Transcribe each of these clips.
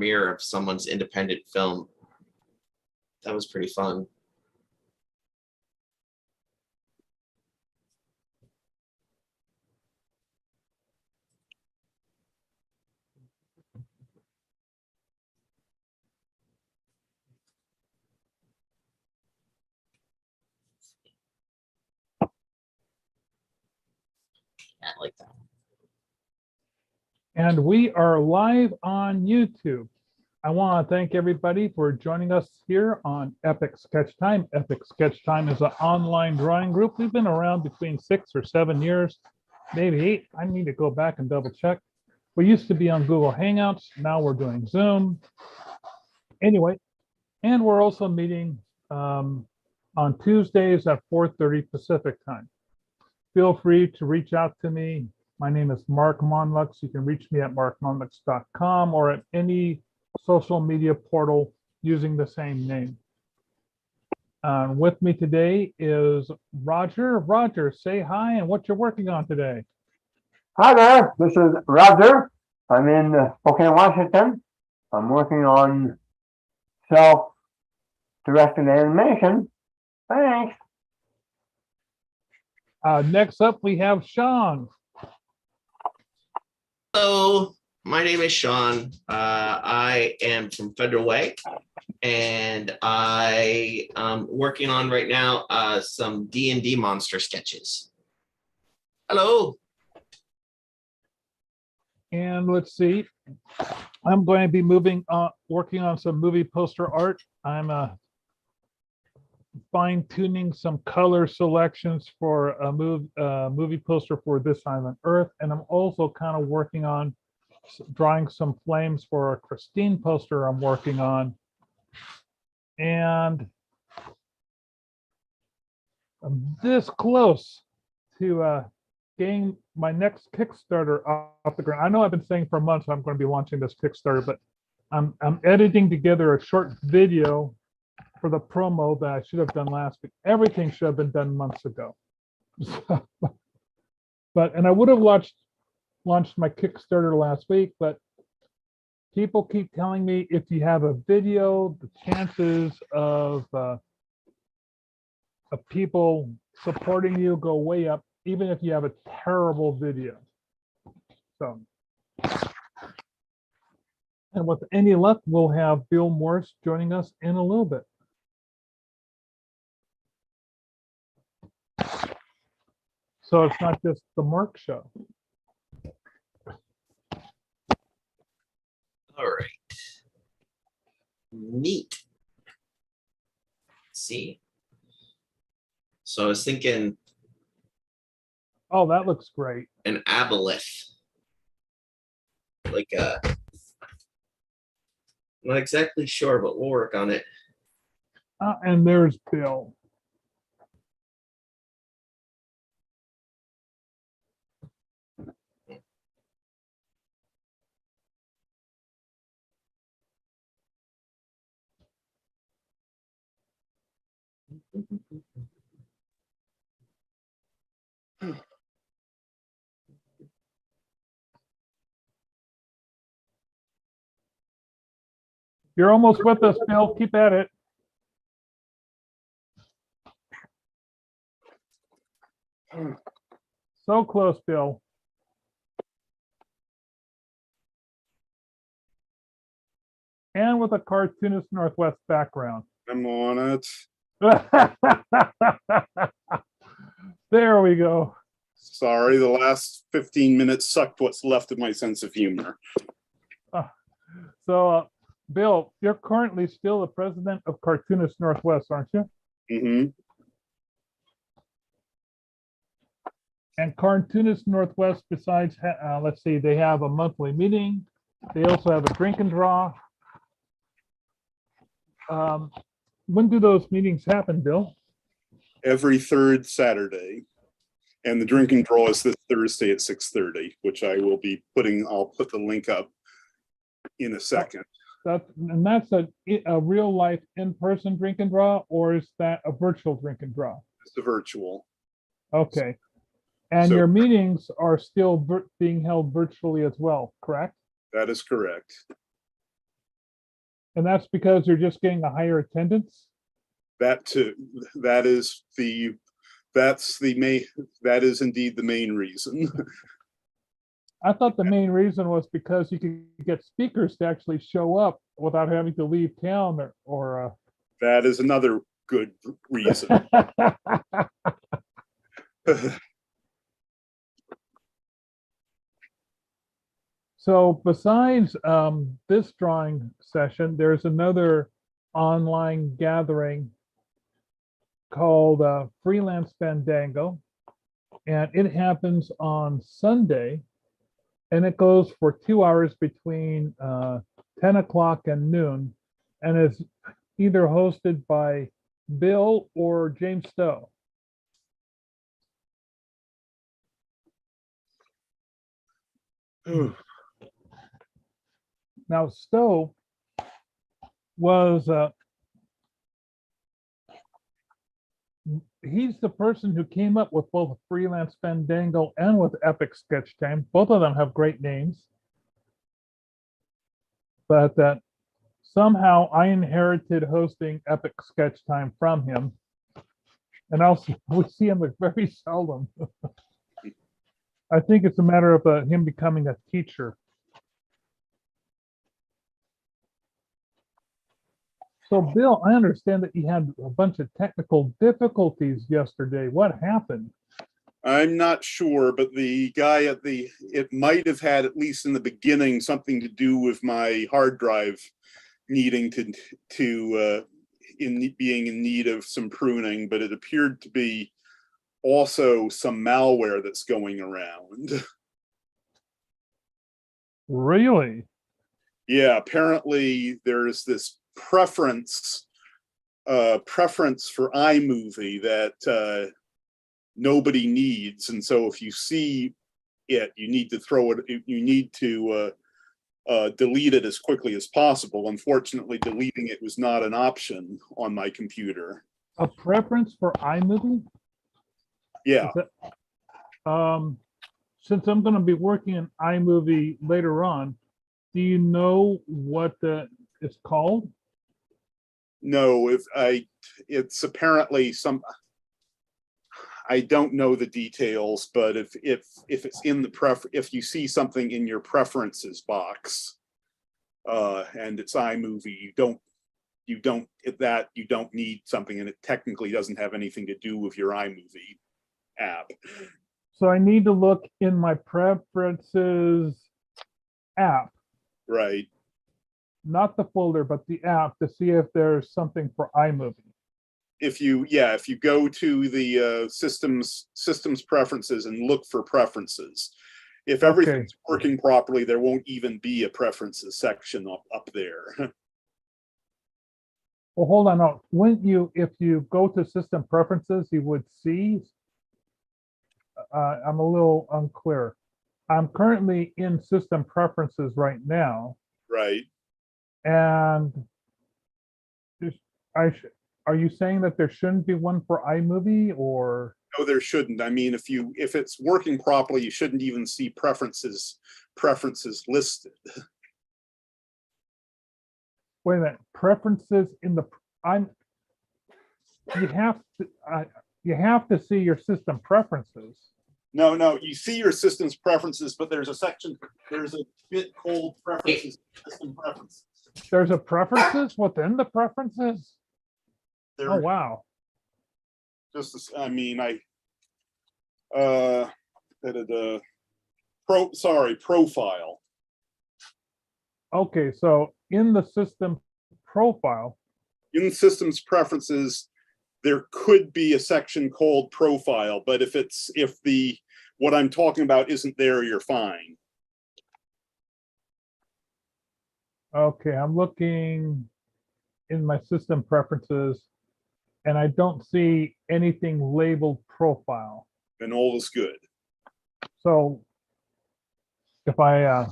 premiere of someone's independent film. That was pretty fun. I like that. And we are live on YouTube. I want to thank everybody for joining us here on Epic Sketch Time. Epic Sketch Time is an online drawing group. We've been around between 6 or 7 years, maybe 8. I need to go back and double check. We used to be on Google Hangouts. Now we're doing Zoom. Anyway, and we're also meeting on Tuesdays at 4:30 Pacific time. Feel free to reach out to me. My name is Mark Monlux. You can reach me at markmonlux.com or at any social media portal using the same name. With me today is Roger. Roger, say hi and what you're working on today. Hi there, this is Roger. I'm in Spokane, Washington. I'm working on self-directed animation. Thanks. Next up, we have Sean. Hello, my name is Sean. I am from Federal Way, and I am working on right now some D&D monster sketches. Hello. And let's see, I'm going to be working on some movie poster art. I'm fine-tuning some color selections for a movie poster for This Time on Earth, and I'm also kind of working on drawing some flames for a Christine poster I'm working on. And I'm this close to getting my next Kickstarter off the ground. I know I've been saying for months I'm going to be launching this Kickstarter, but I'm editing together a short video for the promo that I should have done last week. Everything should have been done months ago. And I would have launched my Kickstarter last week, but people keep telling me if you have a video, the chances of people supporting you go way up, even if you have a terrible video. So, and with any luck, we'll have Bill Morse joining us in a little bit. So it's not just the Mark show. All right. Neat. Let's see. So I was thinking Oh, that looks great. an aboleth. Like I'm not exactly sure, but we'll work on it. And there's Bill. You're almost with us, Bill. Keep at it. So close, Bill. And with a cartoonist Northwest background. I'm on it. There we go. Sorry, the last 15 minutes sucked what's left of my sense of humor. So, Bill, you're currently still the president of Cartoonist Northwest, aren't you? Mm-hmm. And Cartoonist Northwest, besides, let's see, they have a monthly meeting. They also have a drink and draw. When do those meetings happen, Bill? Every third Saturday. And the drink and draw is this Thursday at 6:30, which I'll put the link up in a second. That's a real life in-person drink and draw, or is that a virtual drink and draw? It's a virtual. Okay. And So- your meetings are still being held virtually as well, correct? That is correct. And that's because you're just getting a higher attendance? That too, that is the, that's the main, that is indeed the main reason. I thought the main reason was because you could get speakers to actually show up without having to leave town or That is another good reason. So besides this drawing session, there's another online gathering called Freelance Fandango, and it happens on Sunday, and it goes for 2 hours between 10 o'clock and noon, and is either hosted by Bill or James Stowe. Now, Stowe was he's the person who came up with both Freelance Fandango and with Epic Sketch Time. Both of them have great names, but somehow I inherited hosting Epic Sketch Time from him, and also we see him very seldom. I think it's a matter of him becoming a teacher. So, Bill, I understand that you had a bunch of technical difficulties yesterday. What happened? I'm not sure, but the guy at it might have had, at least in the beginning, something to do with my hard drive needing to being in need of some pruning, but it appeared to be also some malware that's going around. Really? Yeah, apparently there's this preference for iMovie that nobody needs, and so if you see it, you need to throw it, you need to delete it as quickly as possible. Unfortunately, deleting it was not an option on my computer. A preference for iMovie? Yeah. Since I'm going to be working in iMovie later on, do you know what it's called? No, it's apparently some, I don't know the details, but if it's in the if you see something in your preferences box, and it's iMovie, you don't need something, and it technically doesn't have anything to do with your iMovie app. So I need to look in my preferences app. Right. Not the folder, but the app, to see if there's something for iMovie. If you go to the systems preferences and look for preferences, if everything's working properly, there won't even be a preferences section up there. Well, hold on. No. If you go to system preferences, you would see. I'm a little unclear. I'm currently in system preferences right now. Right. And are you saying that there shouldn't be one for iMovie, or? No, there shouldn't. I mean, if it's working properly, you shouldn't even see preferences listed. Wait a minute. Preferences in the you have to see your system preferences. No, you see your system's preferences, but there's a bit called preferences, system preferences. There's a preferences within the preferences? Oh, wow. Profile. Okay, so in the system profile. In systems preferences, there could be a section called profile, but if what I'm talking about isn't there, you're fine. Okay, I'm looking in my system preferences and I don't see anything labeled profile. And all is good. So if I'm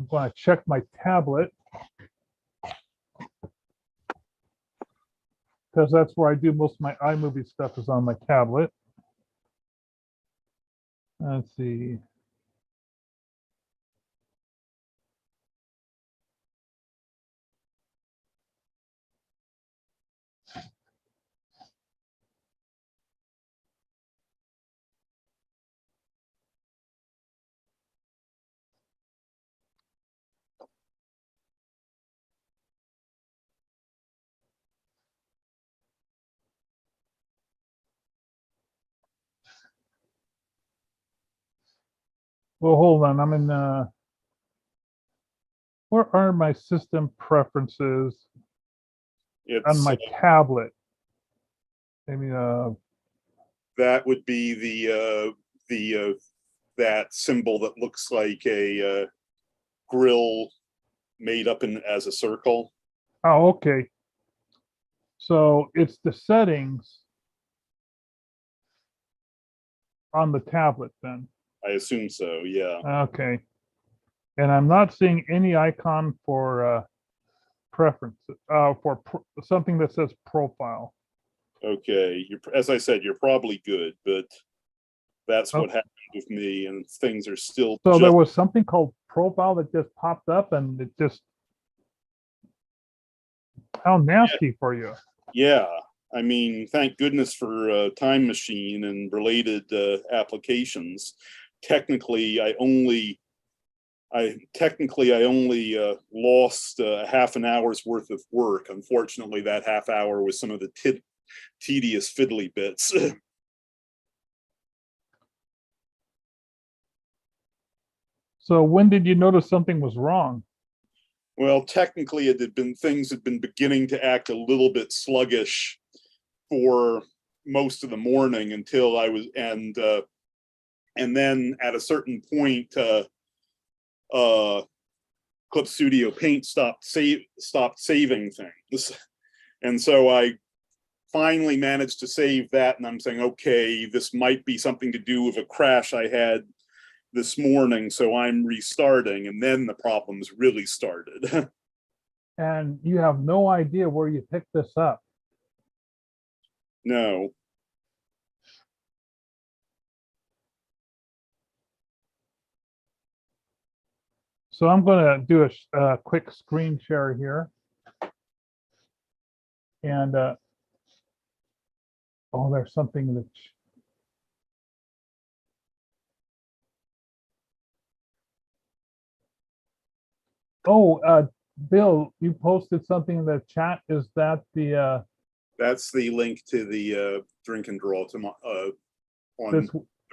going to check my tablet, because that's where I do most of my iMovie stuff, is on my tablet. Let's see. Well, hold on. I'm in, where are my system preferences on It's my tablet? Maybe, that would be that symbol that looks like a grill made up in as a circle. oh, okay. So it's the settings on the tablet then. I assume so, yeah. Okay. And I'm not seeing any icon for preferences, for something that says profile. Okay, as I said, you're probably good, but that's what Okay. happened with me, and things are still So just, there was something called profile that just popped up and it just, how nasty for you. yeah. I mean, thank goodness for Time Machine and related applications. Technically, I only lost half an hour's worth of work. Unfortunately, that half hour was some of the tedious fiddly bits. So when did you notice something was wrong? Well, technically, things had been beginning to act a little bit sluggish for most of the morning until I was, and then at a certain point, Clip Studio Paint stopped saving things, and so I finally managed to save that. And I'm saying, okay, this might be something to do with a crash I had this morning, so I'm restarting, and then the problems really started. And you have no idea where you picked this up. No. So I'm going to do a quick screen share here. And, oh, there's something that, oh, Bill, you posted something in the chat. Is that the, That's the link to the drink and draw tomorrow on this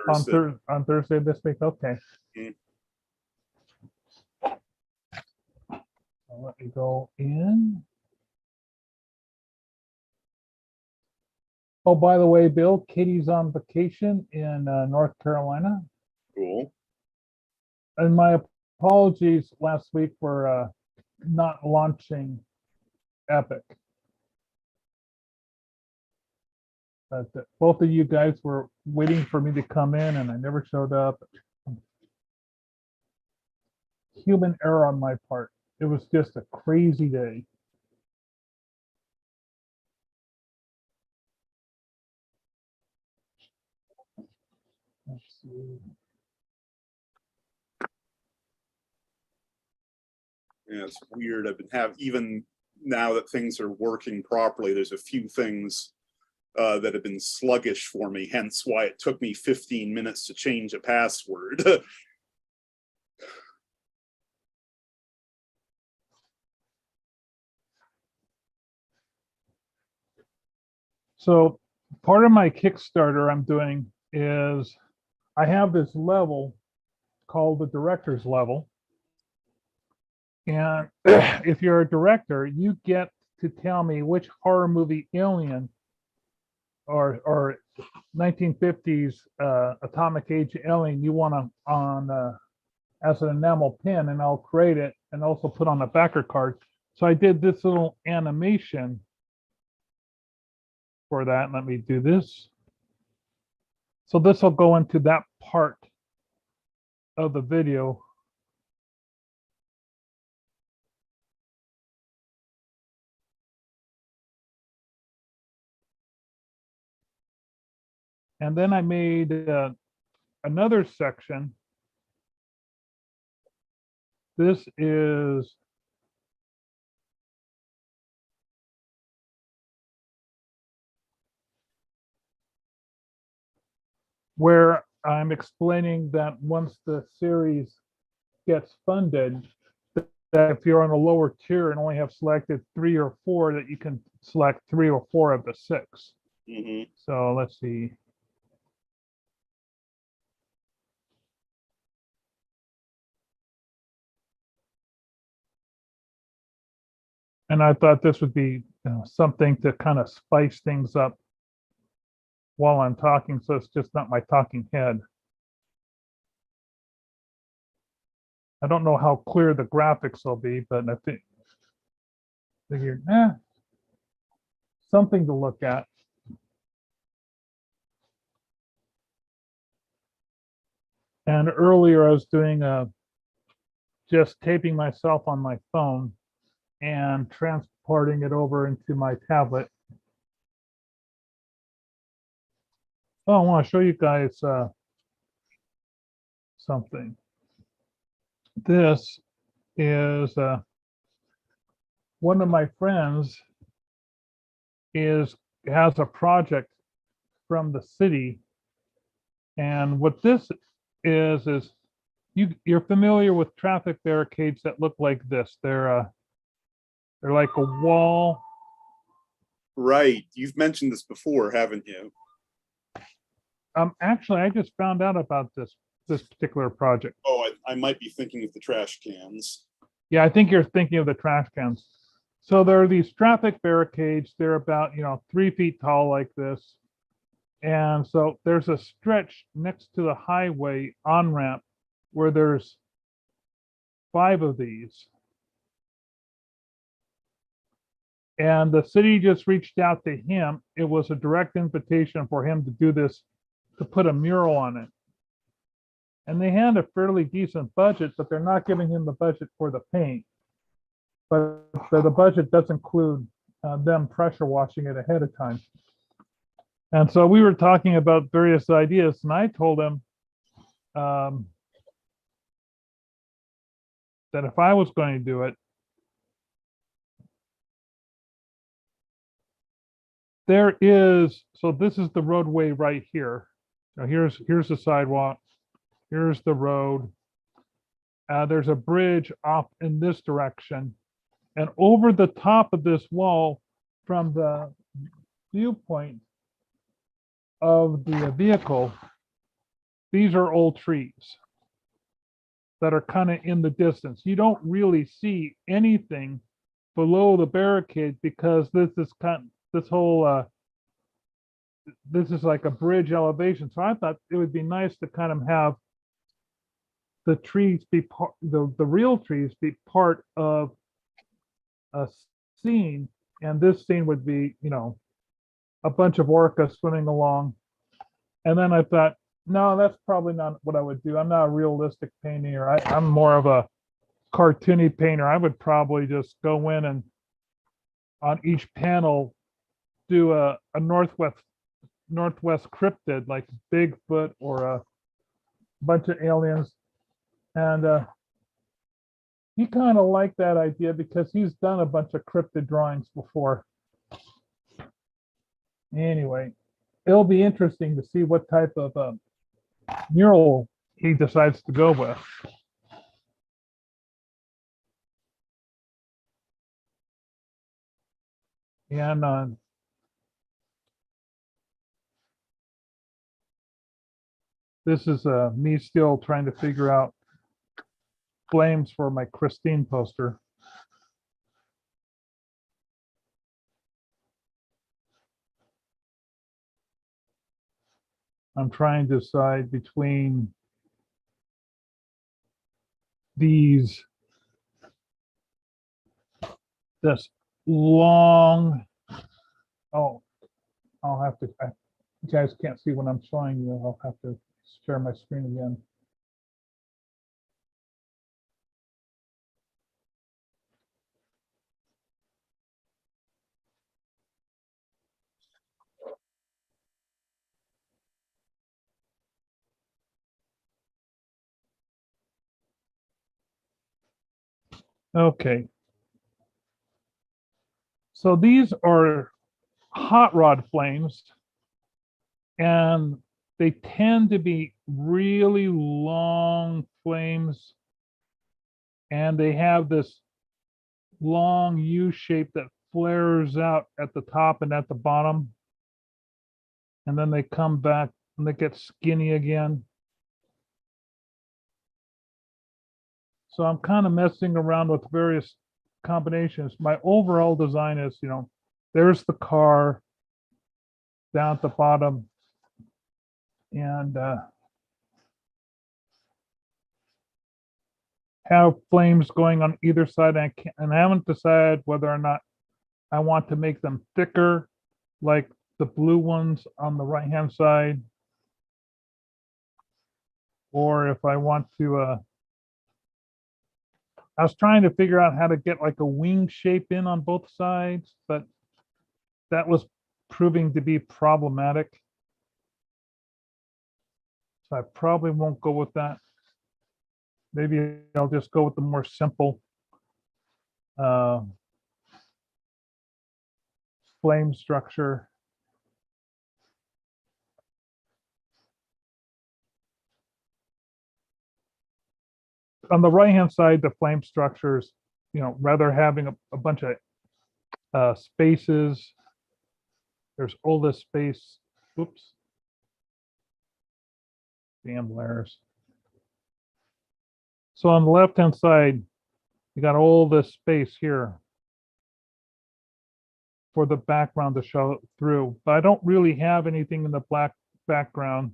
Thursday. on Thursday this week? Okay. Mhm. Let me go in. Oh, by the way, Bill, Katie's on vacation in North Carolina. Cool. And my apologies last week for not launching Epic. But both of you guys were waiting for me to come in and I never showed up. Human error on my part. It was just a crazy day. Let's see. Yeah, it's weird. I've been even now that things are working properly, there's a few things that have been sluggish for me, hence why it took me 15 minutes to change a password. So part of my Kickstarter I'm doing is I have this level called the director's level. And if you're a director, you get to tell me which horror movie alien or 1950s atomic age alien you want on as an enamel pin, and I'll create it and also put on a backer card. So I did this little animation for that. Let me do this. So this will go into that part of the video. And then I made another section. This is where I'm explaining that once the series gets funded, that if you're on a lower tier and only have selected 3 or 4, that you can select 3 or 4 of the 6. Mm-hmm. So let's see. And I thought this would be something to kind of spice things up while I'm talking, so it's just not my talking head. I don't know how clear the graphics will be, but I figured, something to look at. And earlier I was doing just taping myself on my phone and transporting it over into my tablet. Oh, I want to show you guys something. This is one of my friends has a project from the city, and what this is you're familiar with traffic barricades that look like this. They're like a wall. Right. You've mentioned this before, haven't you? Actually, I just found out about this particular project. Oh, I might be thinking of the trash cans. Yeah, I think you're thinking of the trash cans. So there are these traffic barricades. They're about 3 feet tall like this. And so there's a stretch next to the highway on-ramp where there's 5 of these. And the city just reached out to him. It was a direct invitation for him to do this, to put a mural on it. And they had a fairly decent budget, but they're not giving him the budget for the paint. But the budget does include them pressure washing it ahead of time. And so we were talking about various ideas, and I told him that if I was going to do it, so this is the roadway right here. Now here's the sidewalk. Here's the road. There's a bridge off in this direction. And over the top of this wall, from the viewpoint of the vehicle, these are old trees that are kind of in the distance. You don't really see anything below the barricade because this is like a bridge elevation. So I thought it would be nice to kind of have the trees be the real trees be part of a scene, and this scene would be, a bunch of orcas swimming along. And then I thought, no, that's probably not what I would do. I'm not a realistic painter. I'm more of a cartoony painter. I would probably just go in and on each panel do a northwest cryptid like Bigfoot or a bunch of aliens. And he kind of liked that idea because he's done a bunch of cryptid drawings before. Anyway, it'll be interesting to see what type of mural he decides to go with. And this is me still trying to figure out flames for my Christine poster. I'm trying to decide between this long, I'll have to, you guys can't see what I'm showing you. I'll have to share my screen again. Okay. So these are hot rod flames, and they tend to be really long flames, and they have this long U shape that flares out at the top and at the bottom, and then they come back and they get skinny again. So I'm kind of messing around with various combinations. My overall design is, there's the car down at the bottom, and have flames going on either side. And I haven't decided whether or not I want to make them thicker, like the blue ones on the right-hand side, or if I want to, I was trying to figure out how to get like a wing shape in on both sides, but that was proving to be problematic. So I probably won't go with that. Maybe I'll just go with the more simple flame structure. On the right-hand side, the flame structures, rather having a bunch of spaces. There's all this space. Oops. Damn layers. So on the left-hand side, you got all this space here for the background to show through, but I don't really have anything in the black background.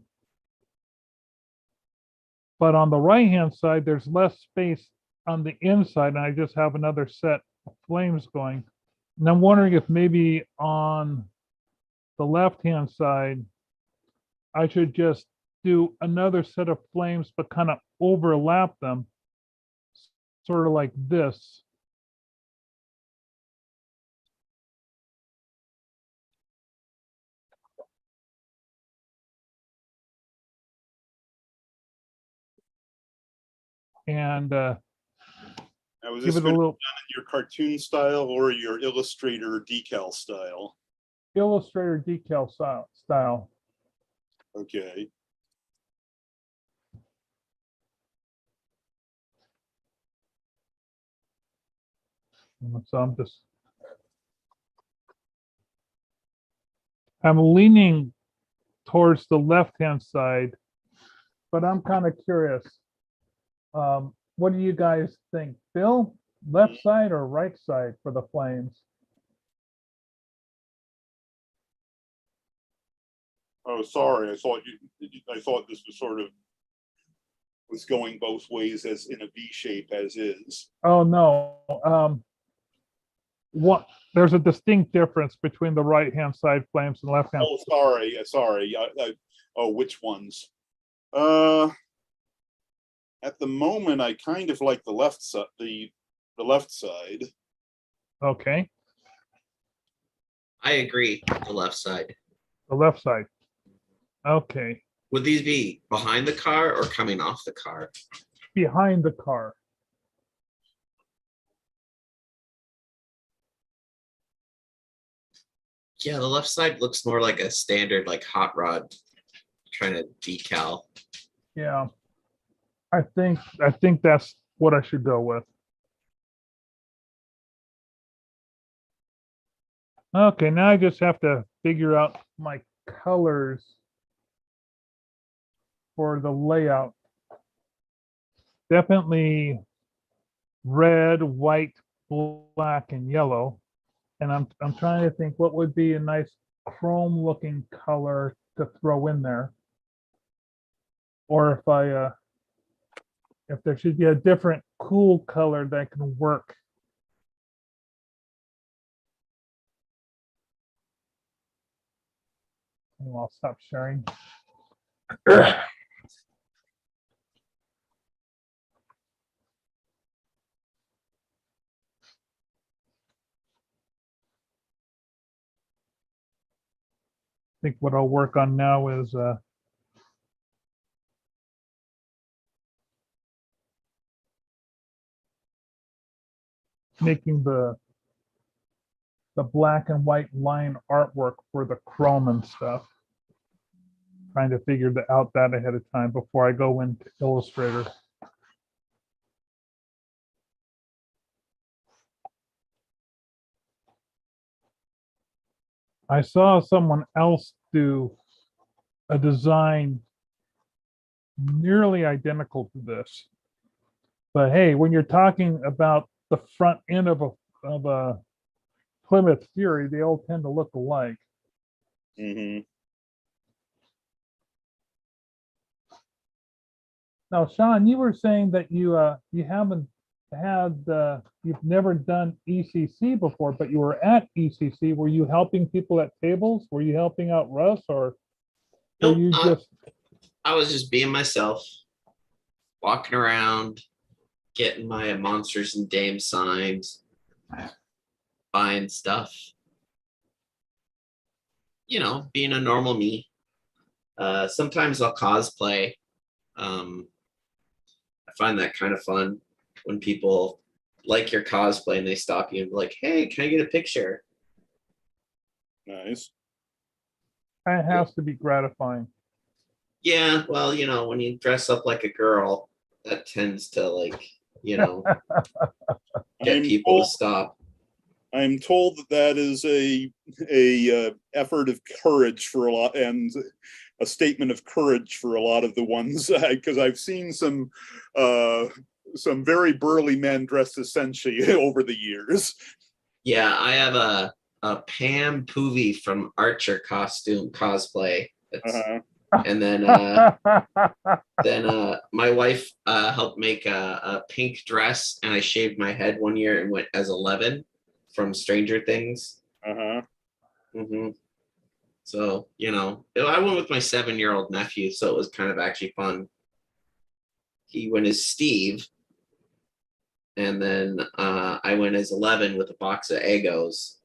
But on the right-hand side, there's less space on the inside, and I just have another set of flames going. And I'm wondering if maybe on the left-hand side, I should just do another set of flames, but kind of overlap them, sort of like this. And Now, is give this it a going to be little done in your cartoon style or your Illustrator decal style? Illustrator decal style. Okay. So I'm leaning towards the left-hand side, but I'm kind of curious. What do you guys think? Bill, left side or right side for the flames? Oh, sorry. I thought this was sort of was going both ways as in a V shape as is. Oh, no. There's a distinct difference between the right-hand side flames and left-hand. Oh, sorry. Oh, which ones? At the moment, I kind of like the left side. The left side. Okay, I agree. The left side. the left side. Okay, Would these be behind the car or coming off the car? behind the car. Yeah, the left side looks more like a standard, like hot rod trying to decal. Yeah, I think that's what I should go with. Okay, now I just have to figure out my colors for the layout. Definitely red, white, black, and yellow. And I'm trying to think what would be a nice chrome looking color to throw in there. Or if there should be a different cool color that can work. And I'll stop sharing. I think what I'll work on now is making the black and white line artwork for the chrome and stuff. Trying to figure out that ahead of time before I go into Illustrator. I saw someone else do a design nearly identical to this. But hey, when you're talking about the front end of a of a Plymouth Fury, they all tend to look alike. Mhm. Now, Sean, you were saying that you haven't had you've never done ECC before, but you were at ECC. Were you helping people at tables? Were you helping out Russ, or were Nope, you just I was just being myself, walking around, getting my monsters and dames signs, buying stuff. You know, being a normal me. Sometimes I'll cosplay. I find that kind of fun when people like your cosplay and they stop you and be like, "Hey, can I get a picture?" Nice. it has to be gratifying? Yeah, well, you know, when you dress up like a girl, that tends to get I'm people to told, stop. I'm told that that is a effort of courage for a lot, and a statement of courage for a lot of the ones, because I've seen some very burly men dressed as Senshi over the years. Yeah, I have a Pam Poovey from Archer costume cosplay. Uh-huh. And then my wife helped make a pink dress, and I shaved my head one year and went as 11 from Stranger Things. Uh-huh. Hmm. So, you know, I went with my 7-year-old nephew, so it was kind of actually fun. He went as Steve, and then I went as 11 with a box of Eggos.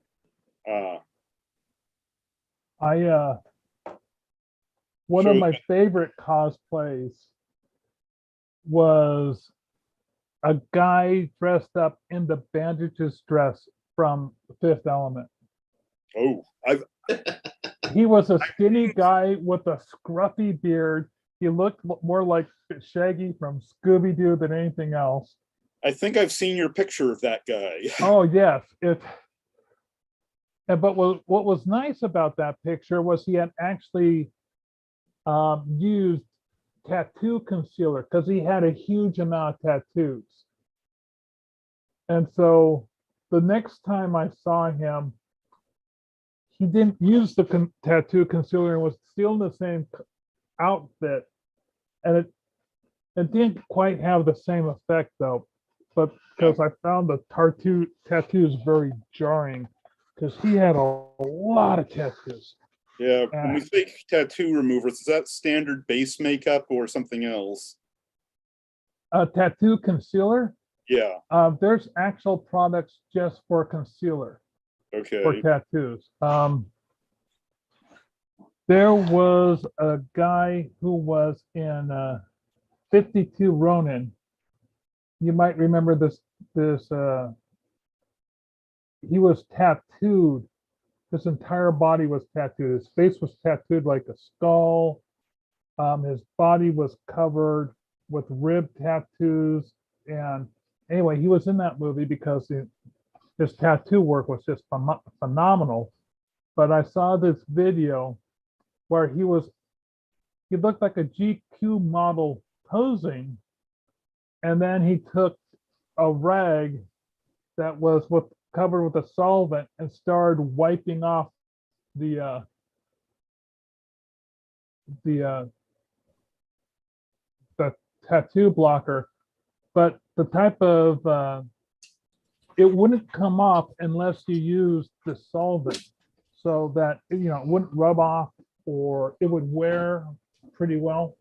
I one of my favorite cosplays was a guy dressed up in the Bandages dress from Fifth Element. Oh, He was a skinny guy with a scruffy beard. He looked more like Shaggy from Scooby-Doo than anything else. I think I've seen your picture of that guy. Oh yes, but what was nice about that picture was he had actually used tattoo concealer because he had a huge amount of tattoos. And so the next time I saw him, he didn't use the tattoo concealer and was still in the same outfit. And it didn't quite have the same effect though, but because I found the tattoos very jarring because he had a lot of tattoos. Yeah, when we say tattoo removers, is that standard base makeup or something else? A tattoo concealer? Yeah. There's actual products just for concealer. Okay. For tattoos. There was a guy who was in 52 Ronin. You might remember this. He was tattooed. His entire body was tattooed. His face was tattooed like a skull. His body was covered with rib tattoos. And anyway, he was in that movie because his tattoo work was just phenomenal. But I saw this video where he looked like a GQ model posing, and then he took a rag that was covered with a solvent and started wiping off the tattoo blocker. But the type of it wouldn't come off unless you used the solvent, so that it wouldn't rub off or it would wear pretty well.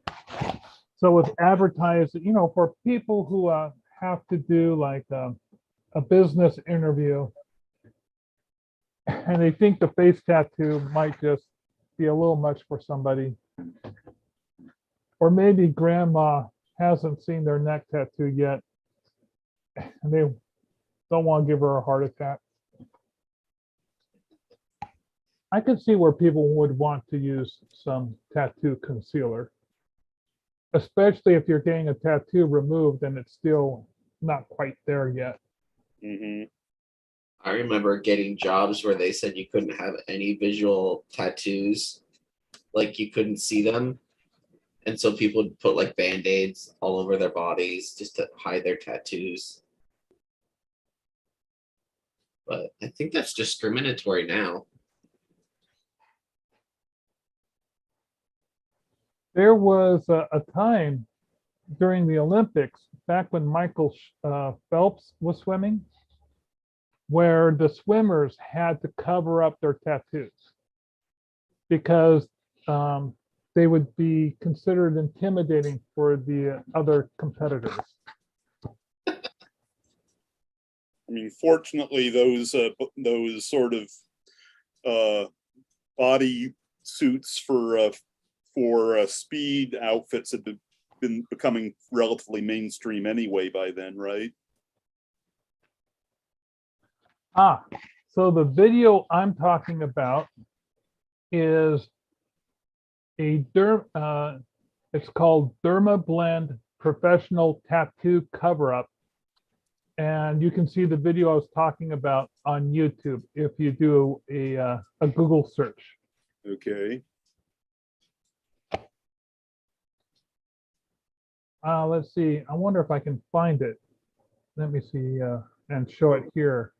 So it's advertised, for people who have to do like a business interview and they think the face tattoo might just be a little much for somebody. Or maybe grandma hasn't seen their neck tattoo yet and they don't want to give her a heart attack. I could see where people would want to use some tattoo concealer, especially if you're getting a tattoo removed and it's still not quite there yet. Mm-hmm. I remember getting jobs where they said you couldn't have any visual tattoos, like you couldn't see them. And so people would put like Band-Aids all over their bodies just to hide their tattoos. but I think that's discriminatory now. There was a time during the Olympics, back when Michael Phelps was swimming, where the swimmers had to cover up their tattoos because they would be considered intimidating for the other competitors. I mean, fortunately, those sort of body suits for speed outfits had been becoming relatively mainstream anyway by then, right? So the video I'm talking about is it's called Derma Blend Professional Tattoo Cover-Up. And you can see the video I was talking about on YouTube if you do a Google search. Okay. Let's see. I wonder if I can find it. Let me see and show it here.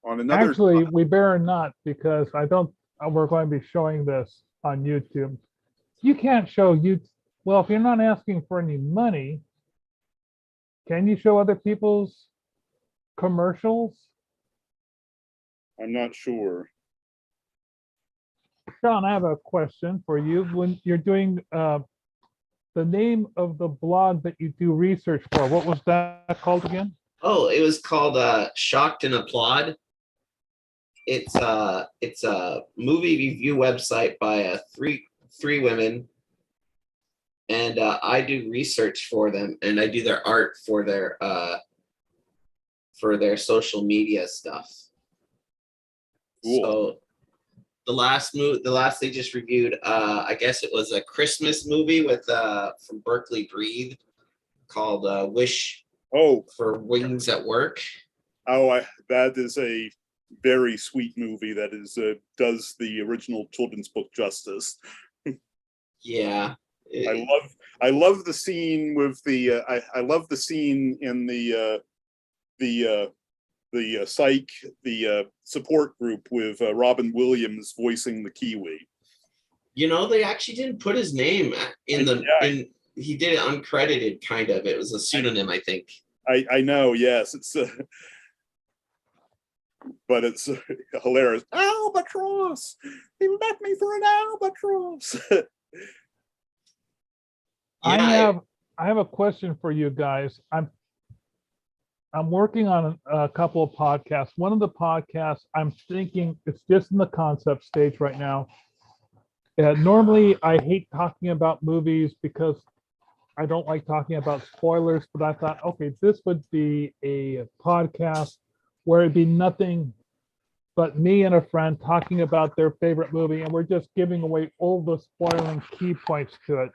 On another. Actually, we better not, because we're going to be showing this on YouTube. You can't show YouTube. Well, if you're not asking for any money, can you show other people's commercials? I'm not sure. Sean, I have a question for you. When you're doing the name of the blog that you do research for, what was that called again? Oh, it was called Shocked and Applaud. It's a movie review website by three women, and I do research for them, and I do their art for their social media stuff. Cool. So the last they just reviewed, I guess it was a Christmas movie with from Berkeley Breathe called Wish for Wings at Work. That is a very sweet movie that does the original children's book justice. Yeah. I love the scene with the I love the scene in the psych support group with Robin Williams voicing the Kiwi. You know, they actually didn't put his name he did it uncredited, kind of. It was a pseudonym, I think. I know, yes, it's but it's hilarious. Albatross! He left me for an albatross. I have a question for you guys. I'm working on a couple of podcasts. One of the podcasts, I'm thinking it's just in the concept stage right now. Normally, I hate talking about movies because I don't like talking about spoilers, but I thought, okay, this would be a podcast where it'd be nothing but me and a friend talking about their favorite movie, and we're just giving away all the spoiling key points to it.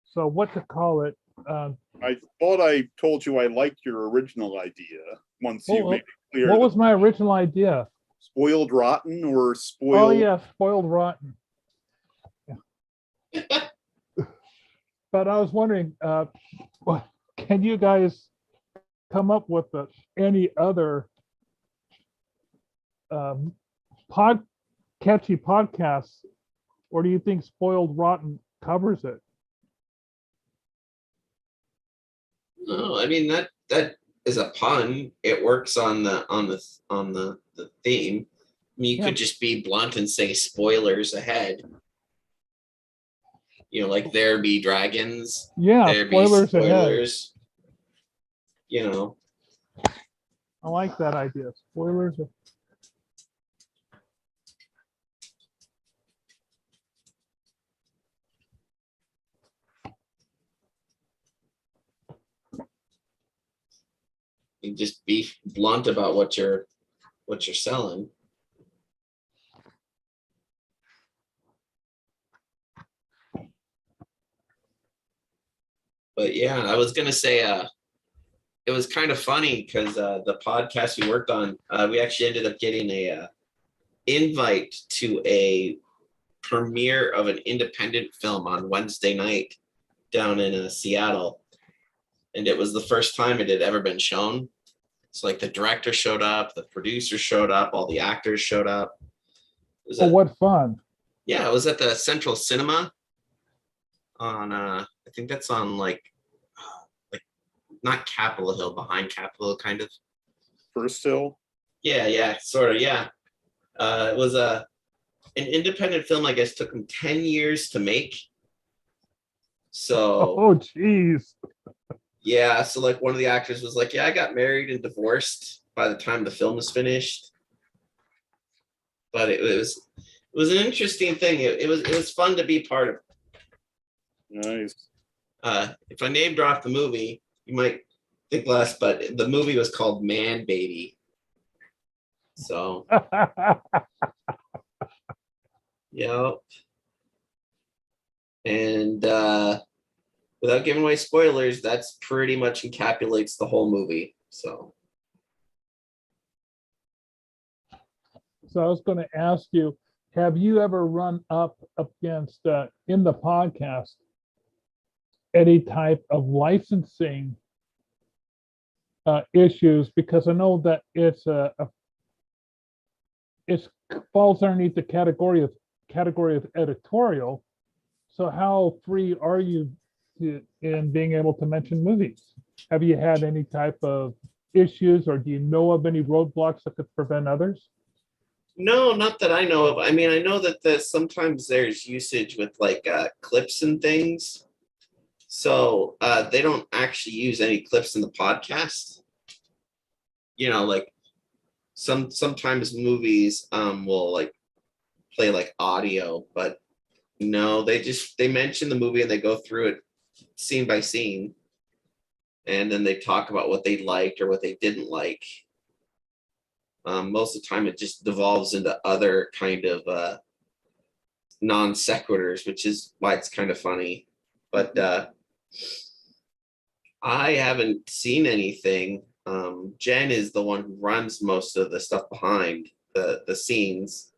So what to call it? I thought I told you I liked your original idea once you made it clear. What was my original idea? Spoiled Rotten or Spoiled? Oh yeah, Spoiled Rotten. Yeah. But I was wondering, can you guys come up with any other catchy podcasts, or do you think Spoiled Rotten covers it? No, I mean that is a pun. It works on the theme. I mean, you could just be blunt and say spoilers ahead. You know, like there be dragons. Yeah, there spoilers be ahead. spoilers. You know. I like that idea. Spoilers. You just be blunt about what you're selling. But yeah, I was gonna say it was kind of funny because the podcast we worked on, we actually ended up getting a invite to a premiere of an independent film on Wednesday night down in Seattle, and it was the first time it had ever been shown. So like the director showed up, the producer showed up, all the actors showed up. Oh, what fun. Yeah, it was at the Central Cinema on I think that's on like not Capitol Hill, behind Capitol Hill, kind of. First Hill. Yeah, sort of, yeah. It was an independent film, I guess, took them 10 years to make. So Oh, geez. yeah, so like one of the actors was like, yeah, I got married and divorced by the time the film was finished. But it was an interesting thing. It was fun to be part of. Nice. If I name drop the movie, you might think less, but the movie was called Man Baby. So yeah. And without giving away spoilers, that's pretty much encapsulates the whole movie. So I was going to ask you, have you ever run up against in the podcast any type of licensing issues? Because I know that it falls underneath the category of editorial. So how free are you in being able to mention movies? Have you had any type of issues, or do you know of any roadblocks that could prevent others? no, not that I know of. I mean, I know that sometimes there's usage with like clips and things. So they don't actually use any clips in the podcast. You know, like sometimes movies will like play like audio, but no, they mention the movie and they go through it scene by scene, and then they talk about what they liked or what they didn't like. Most of the time it just devolves into other kind of non sequiturs, which is why it's kind of funny. But I haven't seen anything. Jen is the one who runs most of the stuff behind the scenes,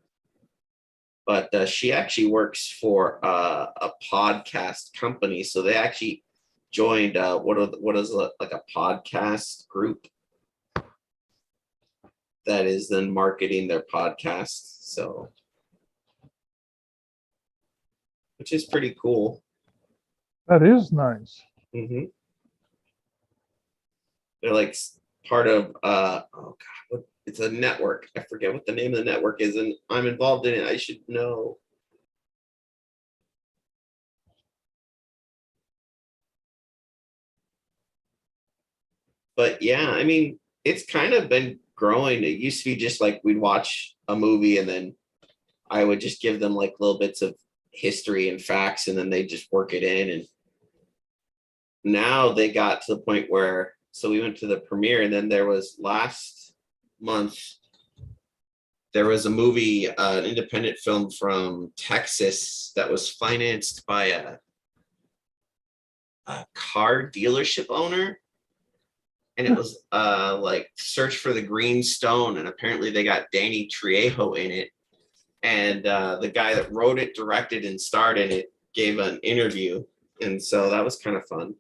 but she actually works for a podcast company. So they actually joined what is like a podcast group that is then marketing their podcast. So, which is pretty cool. That is nice. Mm-hmm. They're like part of it's a network. I forget what the name of the network is, and I'm involved in it. I should know. But yeah, I mean, it's kind of been growing. It used to be just like we'd watch a movie and then I would just give them like little bits of history and facts, and then they just work it in. And now they got to the point where, so we went to the premiere, and then there was last month, there was a movie, an independent film from Texas that was financed by a car dealership owner. And it was like Search for the Green Stone. And apparently they got Danny Trejo in it. And the guy that wrote it, directed, and starred in it gave an interview. And so that was kind of fun.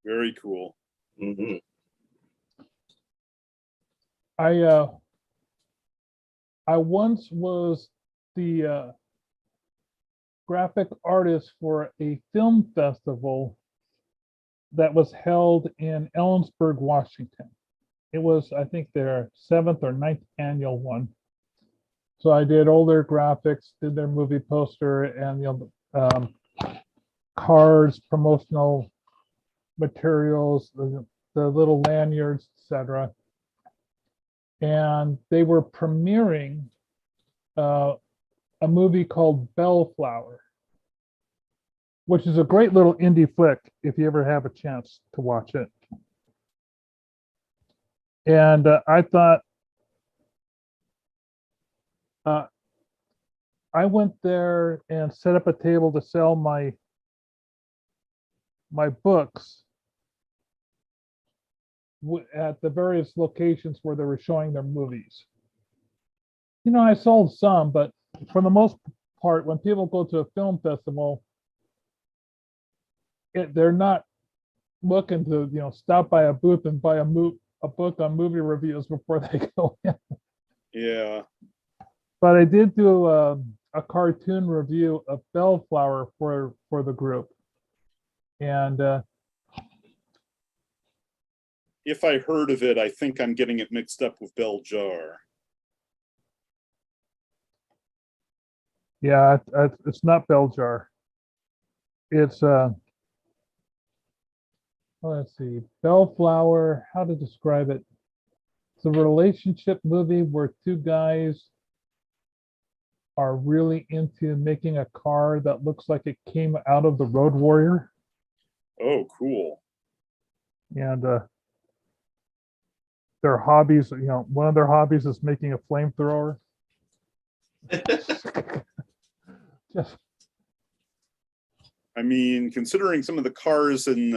Very cool. Mm-hmm. I once was the graphic artist for a film festival that was held in Ellensburg, Washington. It was, I think, their 7th or 9th annual one. So I did all their graphics, did their movie poster, and cards, promotional materials, the little lanyards, etc. And they were premiering a movie called Bellflower, which is a great little indie flick if you ever have a chance to watch it. And I thought, I went there and set up a table to sell my books at the various locations where they were showing their movies. You know, I sold some, but for the most part, when people go to a film festival, they're not looking to, stop by a booth and buy a book on movie reviews before they go in. Yeah. But I did do a cartoon review of Bellflower for the group. And If I heard of it, I think I'm getting it mixed up with Bell Jar. yeah, it's not Belljar. It's let's see, Bellflower, how to describe it. It's a relationship movie where two guys are really into making a car that looks like it came out of the Road Warrior. Oh, cool. And their hobbies, one of their hobbies is making a flamethrower. Just, I mean, considering some of the cars in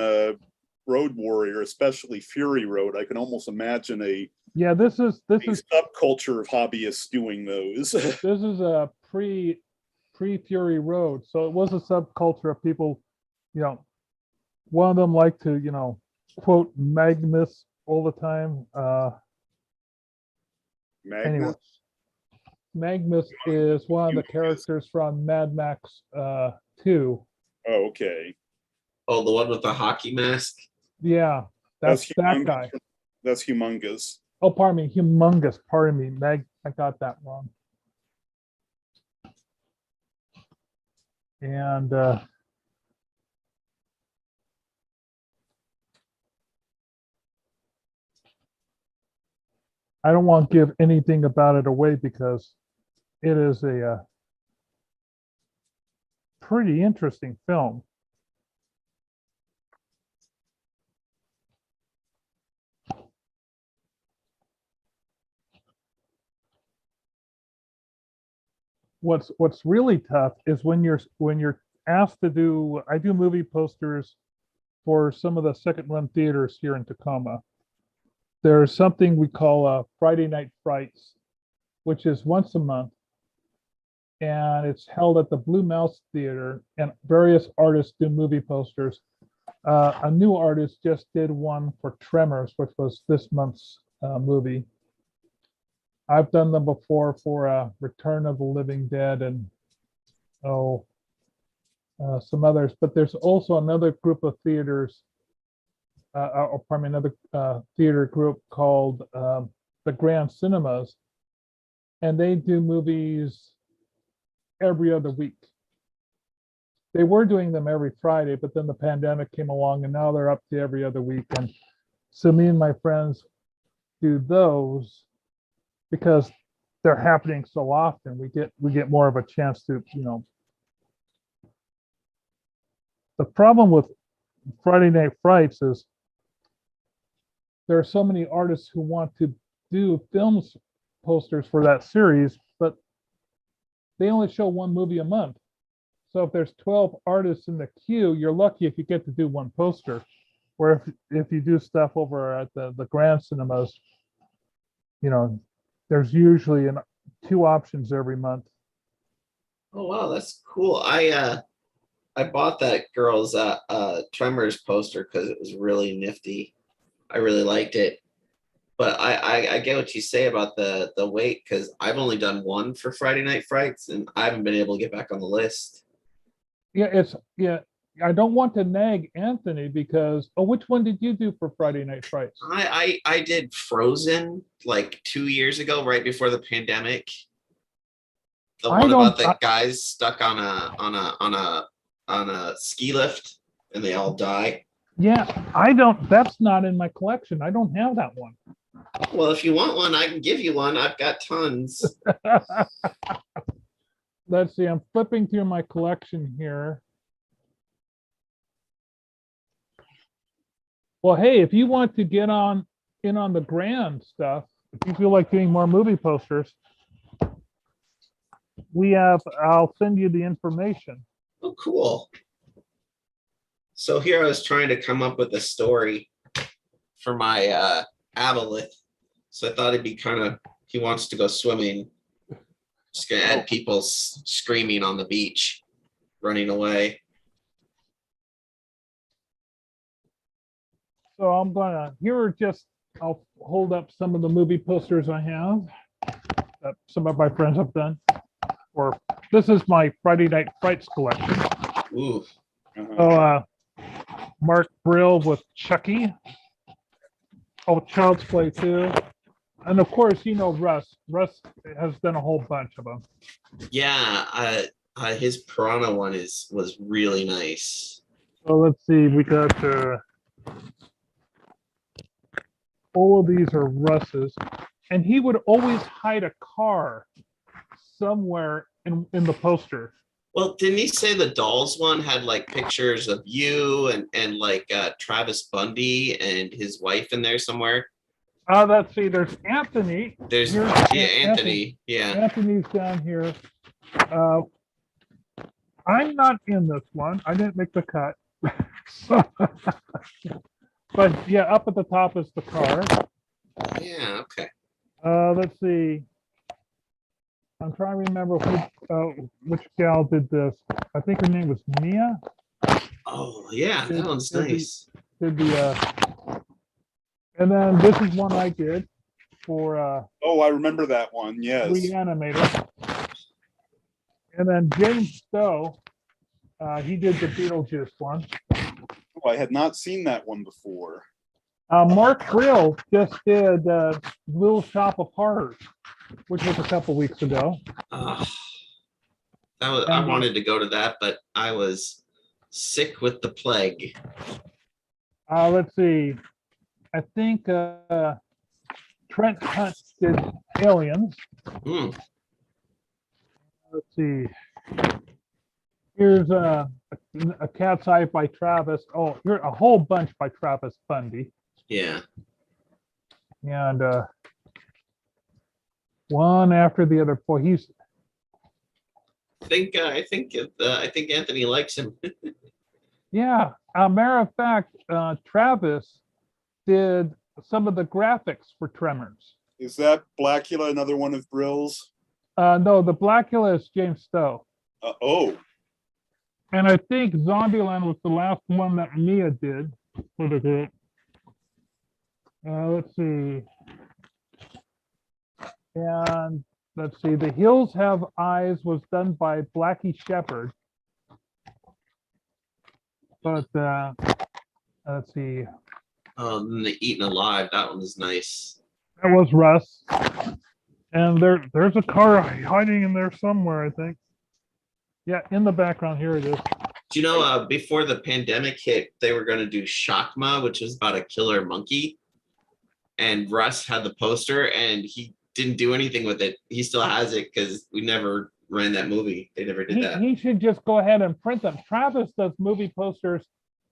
Road Warrior, especially Fury Road, I can almost imagine a yeah, this is subculture of hobbyists doing those. this is a pre Fury Road, so it was a subculture of people. One of them liked to quote Magnus all the time. Anyway, Magnus is one of the characters from Mad Max 2. Oh, okay. Oh, the one with the hockey mask. Yeah, that's that guy. That's Humongous. Oh, pardon me, Humongous. Pardon me, I got that wrong. And I don't want to give anything about it away because it is a pretty interesting film. What's really tough is when you're asked to do. I do movie posters for some of the second run theaters here in Tacoma. There's something we call Friday Night Frights, which is once a month, and it's held at the Blue Mouse Theater, and various artists do movie posters. A new artist just did one for Tremors, which was this month's movie. I've done them before for Return of the Living Dead and some others, but there's also another group of theaters, another theater group called the Grand Cinemas, and they do movies every other week. They were doing them every Friday, but then the pandemic came along and now they're up to every other week. And so me and my friends do those because they're happening so often. We get more of a chance to, the problem with Friday Night Frights is there are so many artists who want to do films posters for that series, but they only show one movie a month. So if there's 12 artists in the queue, you're lucky if you get to do one poster. Where if you do stuff over at the Grand Cinemas, there's usually two options every month. Oh wow, that's cool. I bought that girl's Tremors poster because it was really nifty. I really liked it. But I get what you say about the wait, because I've only done one for Friday Night Frights and I haven't been able to get back on the list. Yeah, I don't want to nag Anthony because which one did you do for Friday Night Frights? I did Frozen like 2 years ago, right before the pandemic. The one about the guys stuck on a ski lift and they all die. Yeah, that's not in my collection. I don't have that one. Well, if you want one, I can give you one. I've got tons. Let's see, I'm flipping through my collection here. Well, hey, if you want to get in on the grand stuff, if you feel like doing more movie posters, I'll send you the information. Oh, cool. So here I was trying to come up with a story for my aboleth. So I thought it'd be he wants to go swimming. Just gonna add people screaming on the beach, running away. So I'm gonna, I'll hold up some of the movie posters I have that some of my friends have done. Or this is my Friday Night Frights collection. Ooh. So Mark Brill with Chucky. Oh, Child's Play too. And of course, Russ. Russ has done a whole bunch of them. Yeah, his Piranha one was really nice. So let's see, we got all of these are Russ's, and he would always hide a car somewhere in the poster. Well, didn't he say the dolls one had like pictures of you and like Travis Bundy and his wife in there somewhere? Let's see, there's Anthony. There's Here's Anthony. Yeah. Anthony's down here. I'm not in this one. I didn't make the cut. So, but yeah, up at the top is the car. Yeah. Okay. Let's see. I'm trying to remember which gal did this. I think her name was Mia. Oh yeah, that one's nice. And then this is one I did for Oh, I remember that one. Yes. Reanimator. And then James Stowe, he did the Beetlejuice one. Oh, I had not seen that one before. Mark Brill just did Little Shop of Horrors, which was a couple weeks ago. I wanted to go to that, but I was sick with the plague. Let's see. I think Trent Hunt did Aliens. Mm. Let's see. Here's a Cat's Eye by Travis. Oh, here's a whole bunch by Travis Bundy. Yeah. And one after the other. Boy, he's. I think Anthony likes him. Yeah. Matter of fact, Travis did some of the graphics for Tremors. Is that Blackula another one of Brill's? No, the Blackula is James Stowe. Oh. And I think Zombieland was the last one that Mia did for the group. Let's see. And let's see. The Hills Have Eyes was done by Blackie Shepherd. But let's see. And the Eaten Alive, that one was nice. That was Russ. And there's a car hiding in there somewhere, I think. Yeah, in the background, here it is. Do you know, before the pandemic hit, they were going to do Shakma, which was about a killer monkey. And Russ had the poster and he didn't do anything with it. He still has it because we never ran that movie. They never did that. He should just go ahead and print them. Travis does movie posters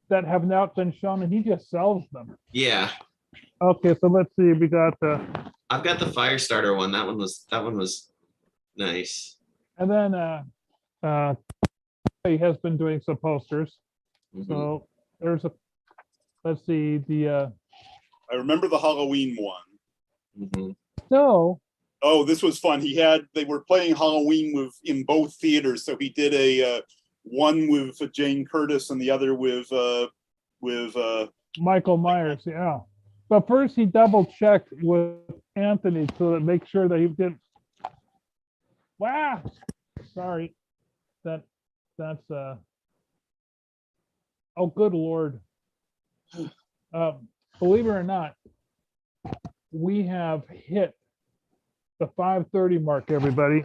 that have not been shown and he just sells them. Yeah. Okay, so let's see. We got the. I've got the Firestarter one. That one was nice. And then he has been doing some posters. Mhm. So there's let's see, the I remember the Halloween one. Mhm. so Oh, this was fun. They were playing Halloween in both theaters. So he did a one with Jane Curtis and the other with Michael Myers, yeah. But first he double checked with Anthony so that make sure that he didn't. Wow, sorry. That's oh, good Lord. Believe it or not, we have hit the 5:30 mark, everybody.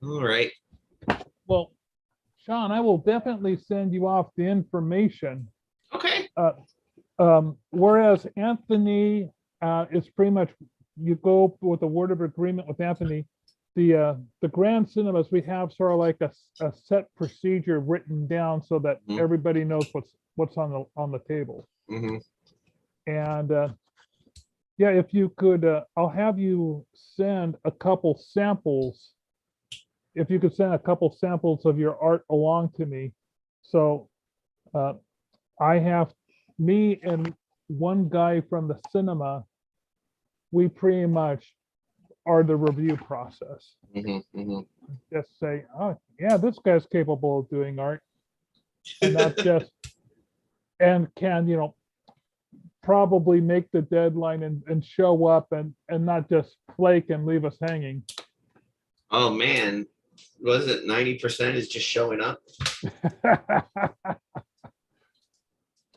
All right. Well, Sean, I will definitely send you off the information. Okay. Whereas Anthony is pretty much, you go with a word of agreement with Anthony. The Grand Cinemas, we have sort of like a set procedure written down so that everybody knows what's on the table. Mm-hmm. And yeah, if you could, I'll have you send a couple samples. If you could send a couple samples of your art along to me. So I have me and one guy from the cinema, we pretty much are the review process. Mm-hmm. Mm-hmm. Just say, oh yeah, this guy's capable of doing art. And not just, and can, probably make the deadline and show up and not just flake and leave us hanging. Oh man, was it 90% is just showing up?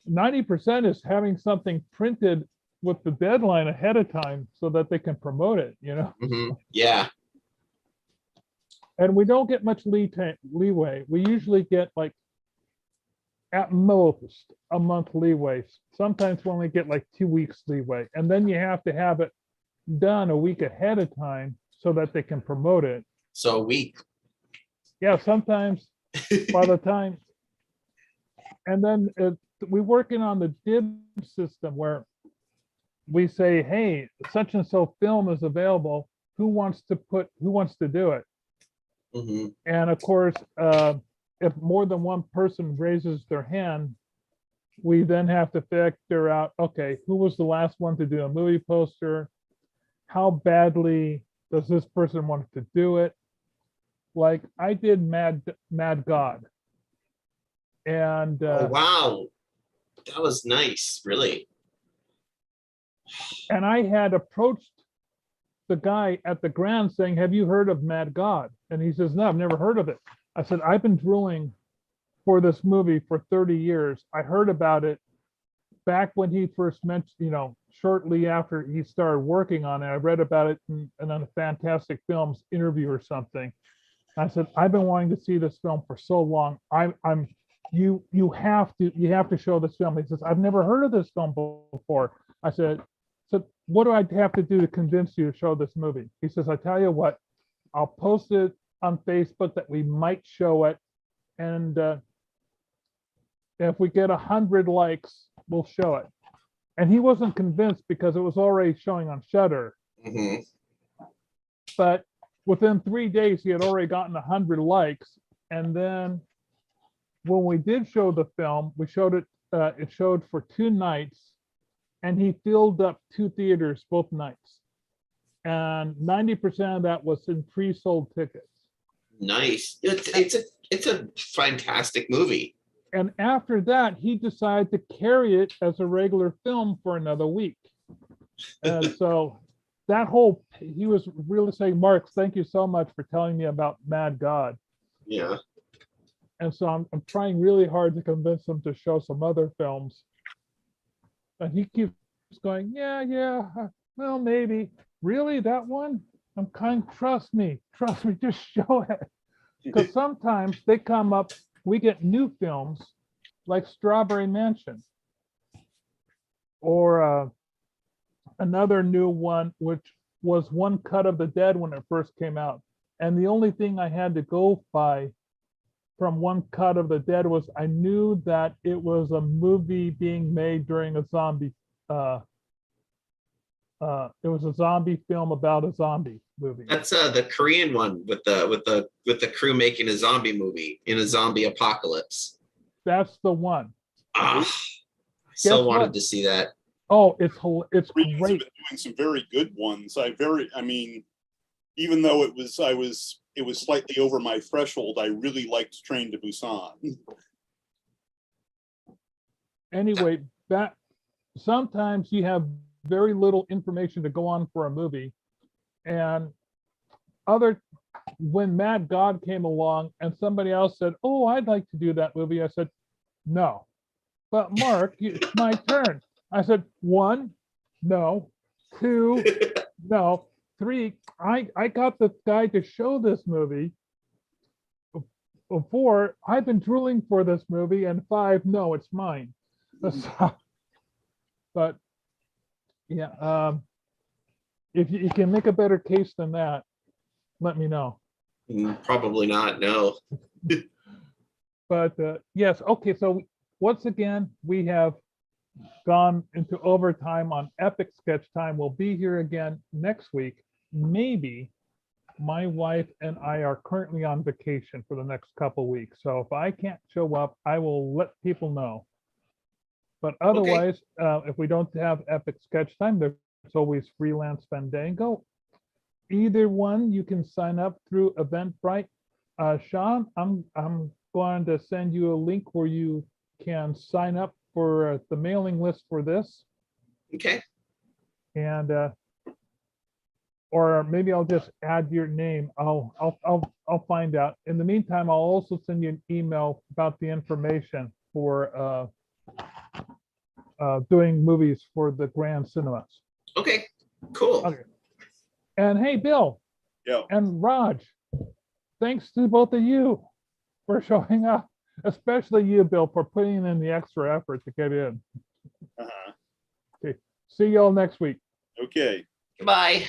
90% is having something printed with the deadline ahead of time so that they can promote it, Yeah. And we don't get much leeway. We usually get like at most a month leeway. Sometimes we only get like 2 weeks leeway. And then you have to have it done a week ahead of time so that they can promote it. So a week. Yeah, sometimes by the time. And then we're working on the DIB system where we say, hey, such and so film is available. Who wants to do it? Mm-hmm. And of course, if more than one person raises their hand, we then have to figure out, okay, who was the last one to do a movie poster? How badly does this person want to do it? Like I did Mad God. And Oh, wow. That was nice, really. And I had approached the guy at the Grand saying, have you heard of Mad God? And he says, no, I've never heard of it. I said, I've been drooling for this movie for 30 years. I heard about it back when he first mentioned, shortly after he started working on it. I read about it in a Fantastic Films interview or something. I said, I've been wanting to see this film for so long. You have to show this film. He says, I've never heard of this film before. I said, so what do I have to do to convince you to show this movie? He says, I tell you what, I'll post it on Facebook that we might show it. And if we get 100 likes, we'll show it. And he wasn't convinced because it was already showing on Shudder. Mm-hmm. But within 3 days, he had already gotten 100 likes. And then when we did show the film, we showed it, it showed for 2 nights. And he filled up 2 theaters both nights. And 90% of that was in pre-sold tickets. Nice. It's a fantastic movie. And after that, he decided to carry it as a regular film for another week. And so he was really saying, Mark, thank you so much for telling me about Mad God. Yeah. And so I'm trying really hard to convince him to show some other films. And he keeps going, yeah, well, maybe. Really, that one? Trust me, just show it. Because sometimes they come up, we get new films like Strawberry Mansion. Or another new one, which was One Cut of the Dead when it first came out. And the only thing I had to go by from One Cut of the Dead was I knew that it was a movie being made during a zombie. It was a zombie film about a zombie movie. That's the Korean one with the crew making a zombie movie in a zombie apocalypse. That's the one. I so wanted to see that. Oh, it's Koreans have great. been doing some very good ones. Even though it was slightly over my threshold, I really liked Train to Busan. Anyway, that sometimes you have very little information to go on for a movie. And when Mad God came along and somebody else said, oh, I'd like to do that movie, I said, no. But Mark, it's my turn. I said, 1, no. 2, no. 3, I got the guy to show this movie. 4, I've been drooling for this movie. And 5, no, it's mine. But yeah, if you can make a better case than that, let me know. Probably not, no. But yes, okay, so once again, we have gone into overtime on Epic Sketch Time. We'll be here again next week. Maybe my wife and I are currently on vacation for the next couple weeks. So if I can't show up, I will let people know. But otherwise, if we don't have Epic Sketch Time, there's always Freelance Fandango. Either one, you can sign up through Eventbrite. Sean, I'm going to send you a link where you can sign up for the mailing list for this. Okay. And or maybe I'll just add your name. I'll find out. In the meantime, I'll also send you an email about the information for doing movies for the Grand Cinemas. Okay. Cool. Okay. And hey, Bill Yeah. and Raj, thanks to both of you for showing up, especially you, Bill, for putting in the extra effort to get in. Uh-huh. Okay. See you all next week. Okay. Goodbye.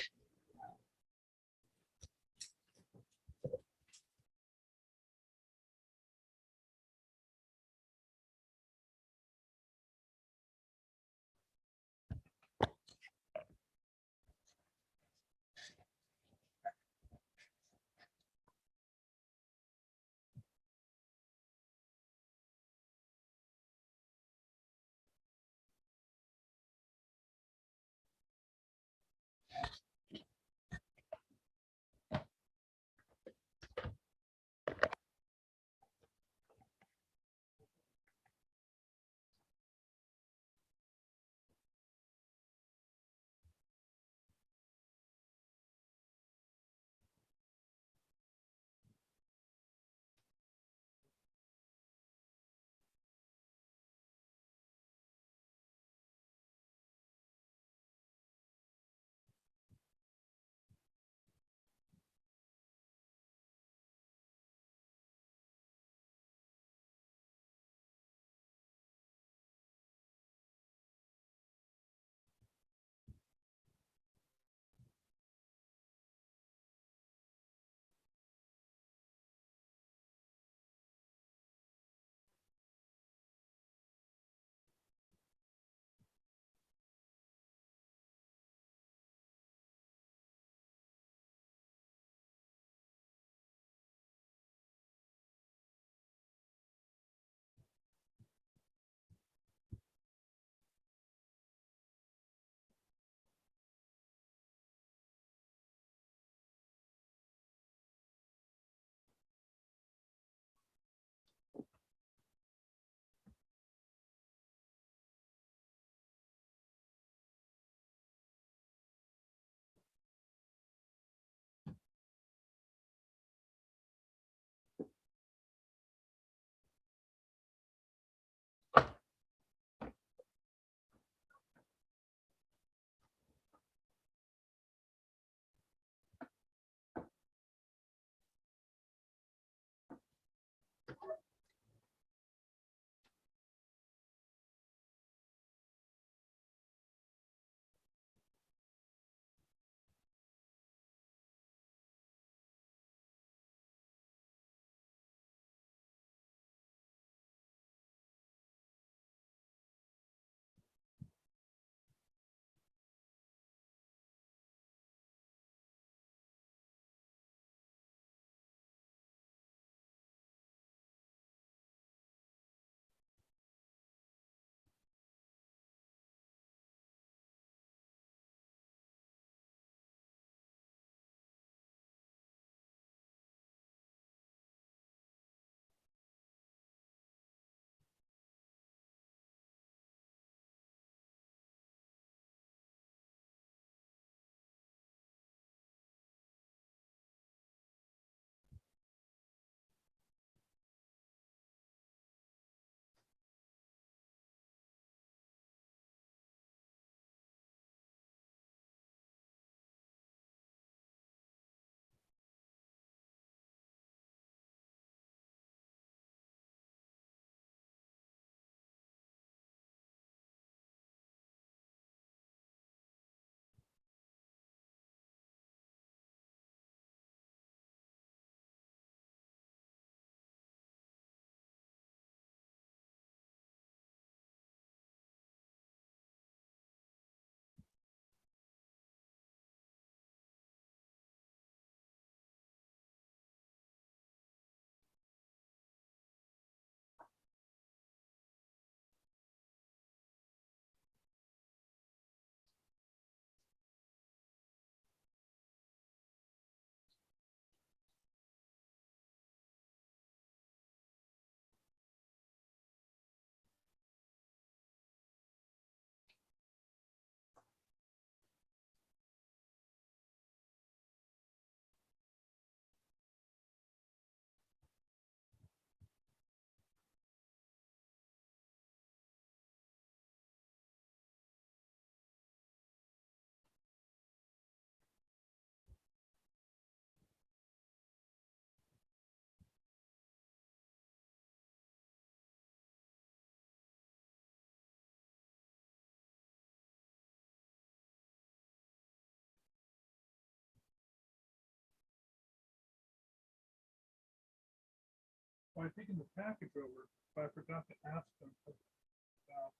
by taking the package over, but I forgot to ask them about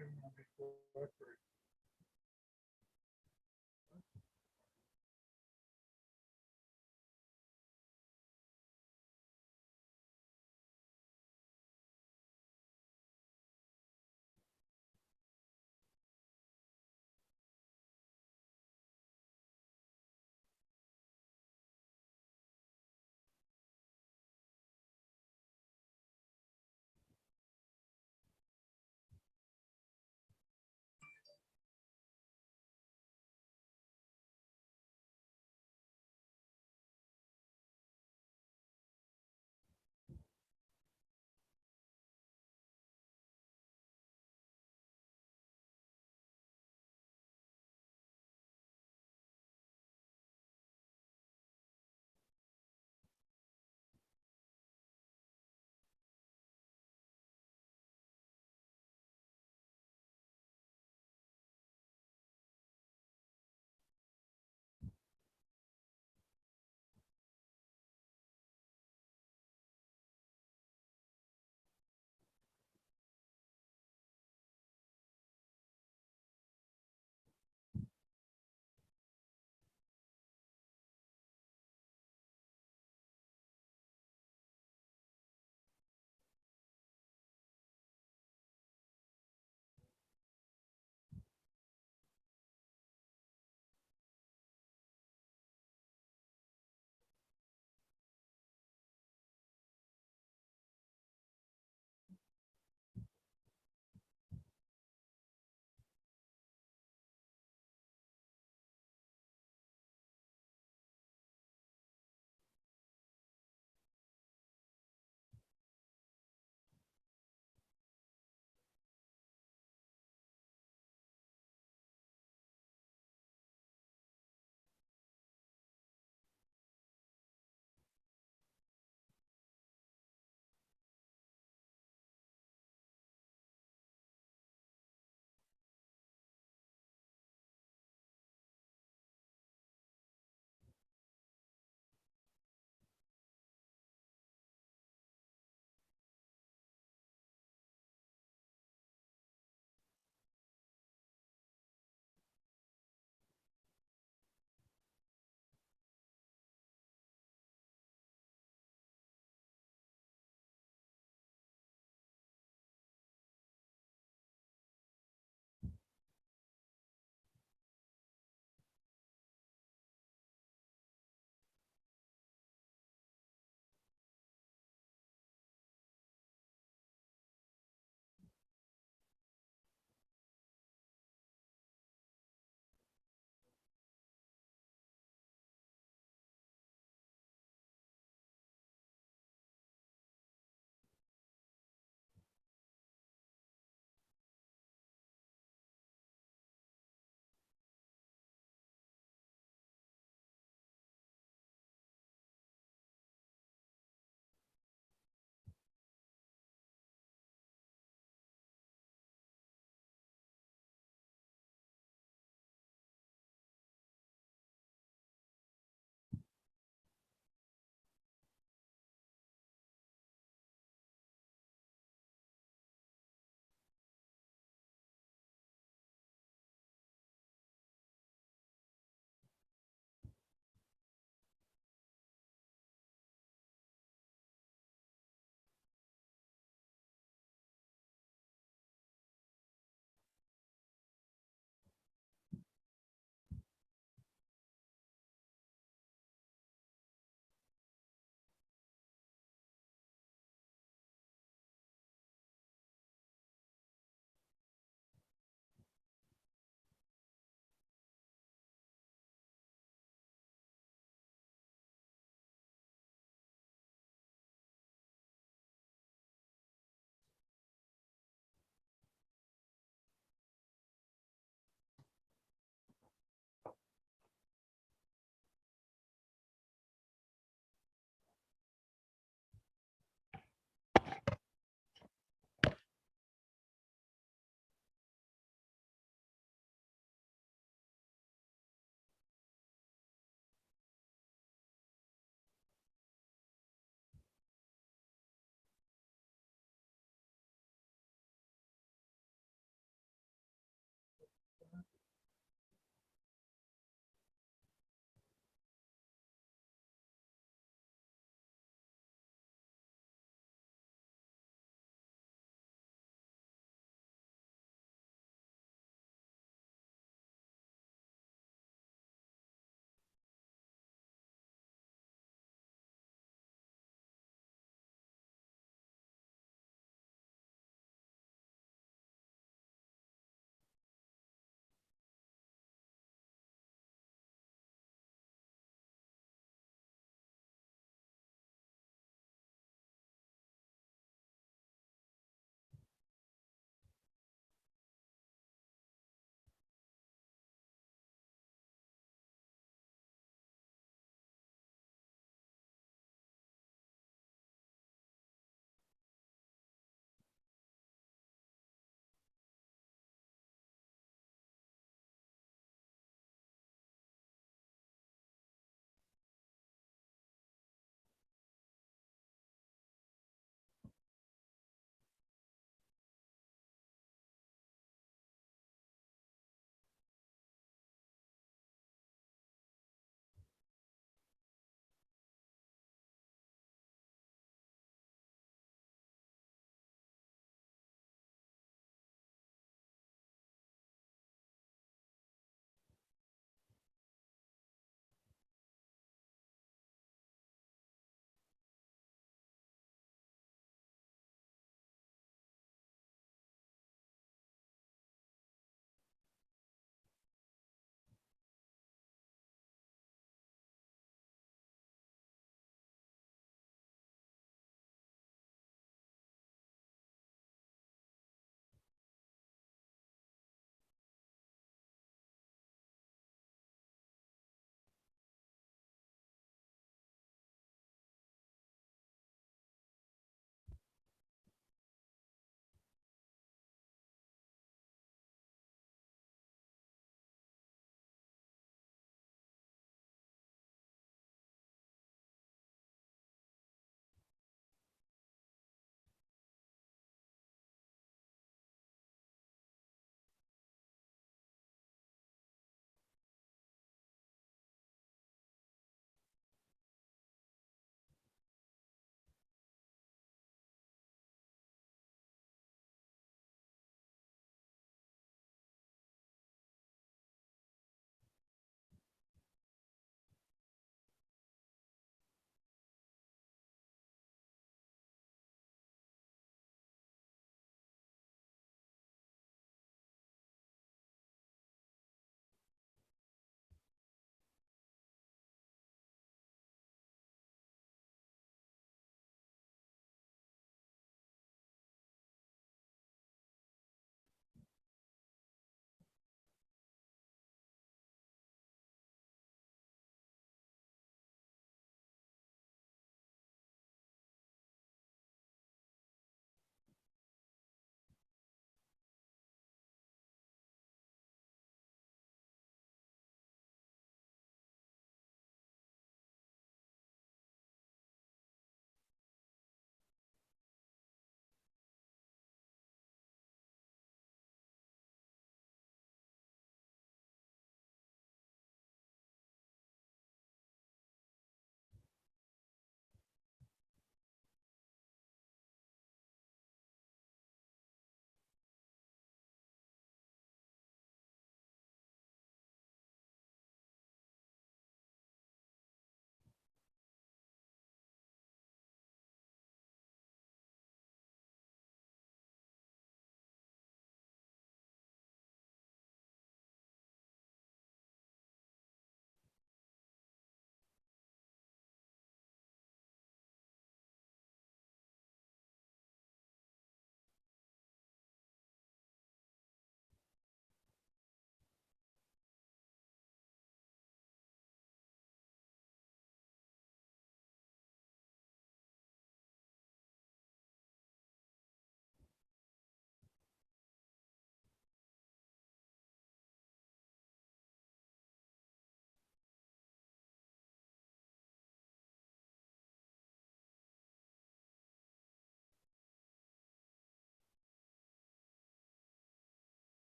the directory.